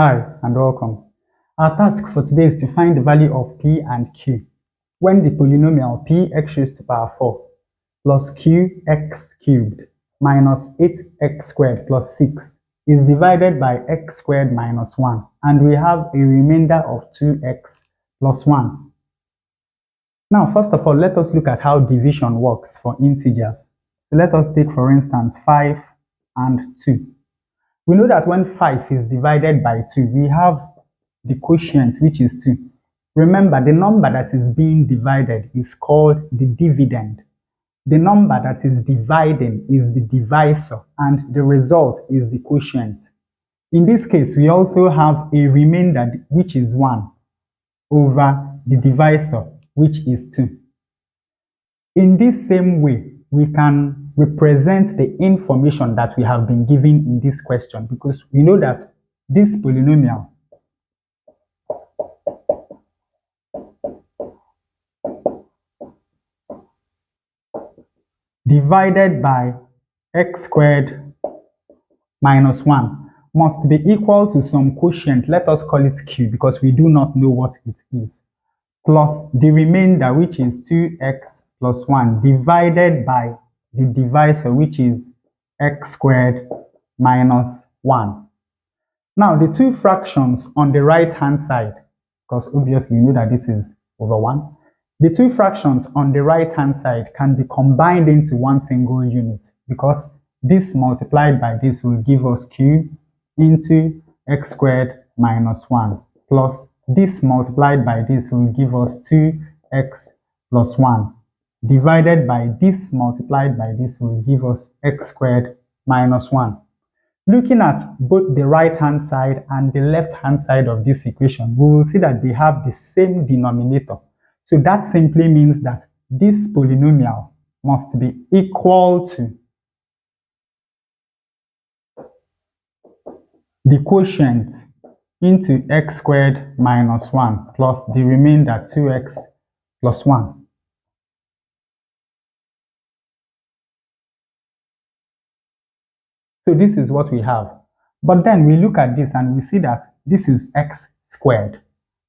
Hi and welcome. Our task for today is to find the value of p and q when the polynomial px raised to the power 4 plus qx cubed minus 8x squared plus 6 is divided by x squared minus 1, and we have a remainder of 2x plus 1. Now, first of all, let us look at how division works for integers. So let us take, for instance, 5 and 2. We know that when 5 is divided by 2, we have the quotient, which is 2. Remember, the number that is being divided is called the dividend. The number that is dividing is the divisor, and the result is the quotient. In this case, we also have a remainder, which is 1, over the divisor, which is 2. In this same way, we can represent the information that we have been given in this question, because we know that this polynomial divided by x squared minus 1 must be equal to some quotient. Let us call it q, because we do not know what it is, plus the remainder, which is 2x plus 1, divided by the divisor, which is x squared minus 1. Now, the two fractions on the right hand side, because obviously you know that this is over 1, the two fractions on the right hand side can be combined into one single unit, because this multiplied by this will give us q into x squared minus 1, plus this multiplied by this will give us 2x plus 1, divided by this multiplied by this will give us x squared minus 1. Looking at both the right hand side and the left hand side of this equation, we will see that they have the same denominator. So that simply means that this polynomial must be equal to the quotient into x squared minus 1 plus the remainder 2x plus 1. So this is what we have. But then we look at this and we see that this is x squared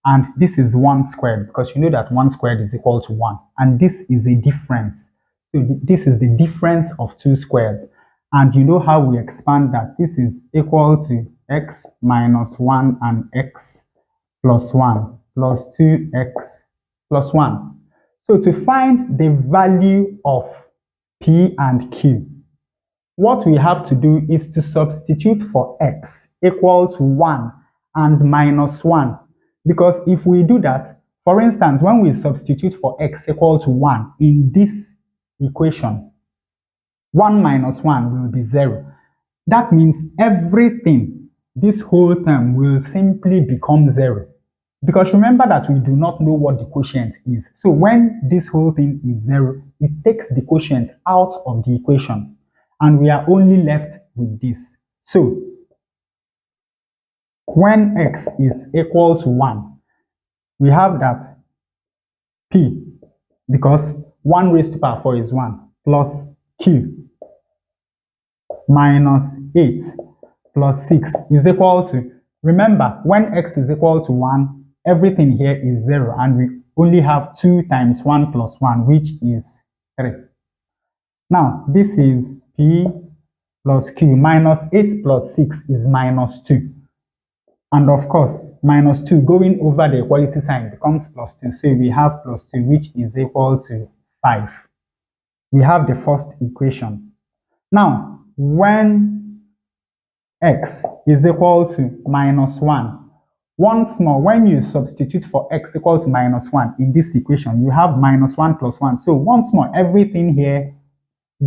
and this is 1 squared, because you know that 1 squared is equal to 1, and this is a difference. So this is the difference of two squares, and you know how we expand that. This is equal to x minus 1 and x plus 1 plus 2x plus 1. So to find the value of p and q, what we have to do is to substitute for x equal to 1 and minus 1. Because if we do that, for instance, when we substitute for x equal to 1 in this equation, 1 minus 1 will be 0. That means everything, this whole term, will simply become 0. Because remember that we do not know what the quotient is. So when this whole thing is 0, it takes the quotient out of the equation, and we are only left with this. So when x is equal to 1, we have that p, because 1 raised to the power 4 is 1, plus q minus 8 plus 6 is equal to, remember, when x is equal to 1, everything here is 0, and we only have 2 times 1 plus 1, which is 3. Now, this is p plus q. Minus 8 plus 6 is minus 2. And of course, minus 2 going over the equality sign becomes plus 2. So we have plus 2, which is equal to 5. We have the first equation. Now, when x is equal to minus 1, once more, when you substitute for x equal to minus 1 in this equation, you have minus 1 plus 1. So once more, everything here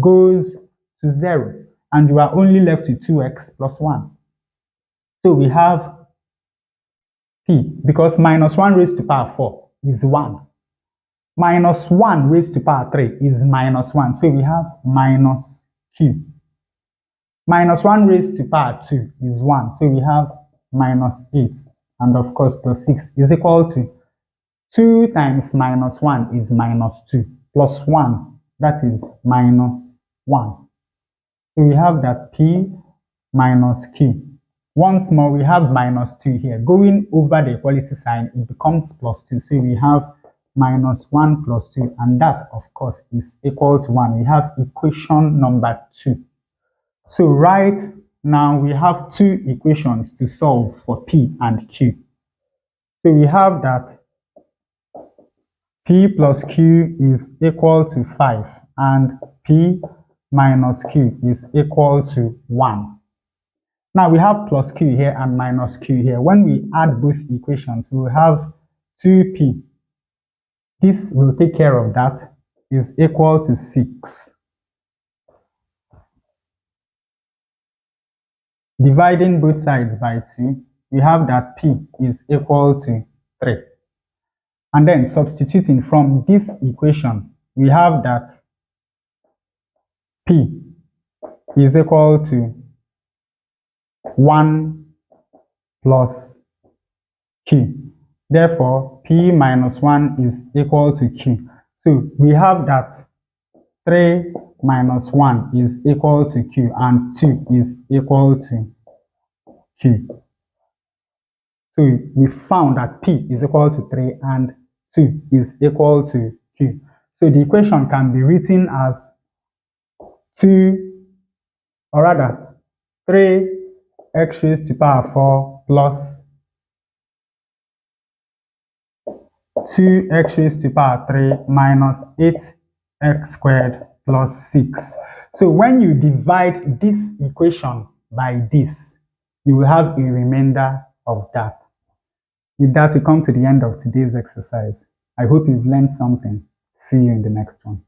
goes to 0, and you are only left with 2x plus 1. So we have p, because minus 1 raised to the power 4 is 1. Minus 1 raised to the power 3 is minus 1. So we have minus q. Minus 1 raised to the power 2 is 1. So we have minus 8. And of course, plus 6 is equal to 2 times minus 1 is minus 2, plus 1, that is minus 1. So we have that p minus q Once more, we have minus 2 here. Going over the equality sign, it becomes plus 2. So we have minus 1 plus 2, and that, of course, is equal to 1. We have equation number 2. So right now, we have two equations to solve for P and Q. So we have that P plus Q is equal to 5, and P minus Q is equal to 1. Now we have plus Q here and minus Q here. When we add both equations, we will have 2P. This will take care of that, is equal to 6. Dividing both sides by 2, we have that P is equal to 3. And then substituting from this equation, we have that P is equal to 1 plus Q. Therefore, P minus 1 is equal to Q. So we have that 3 minus 1 is equal to Q, and 2 is equal to Q. So we found that P is equal to 3 and 2 is equal to Q. So the equation can be written as 2, or rather 3x raised to power 4 plus 2x raised to power 3 minus 8x squared plus 6. So when you divide this equation by this, you will have a remainder of that. With that, we come to the end of today's exercise. I hope you've learned something. See you in the next one.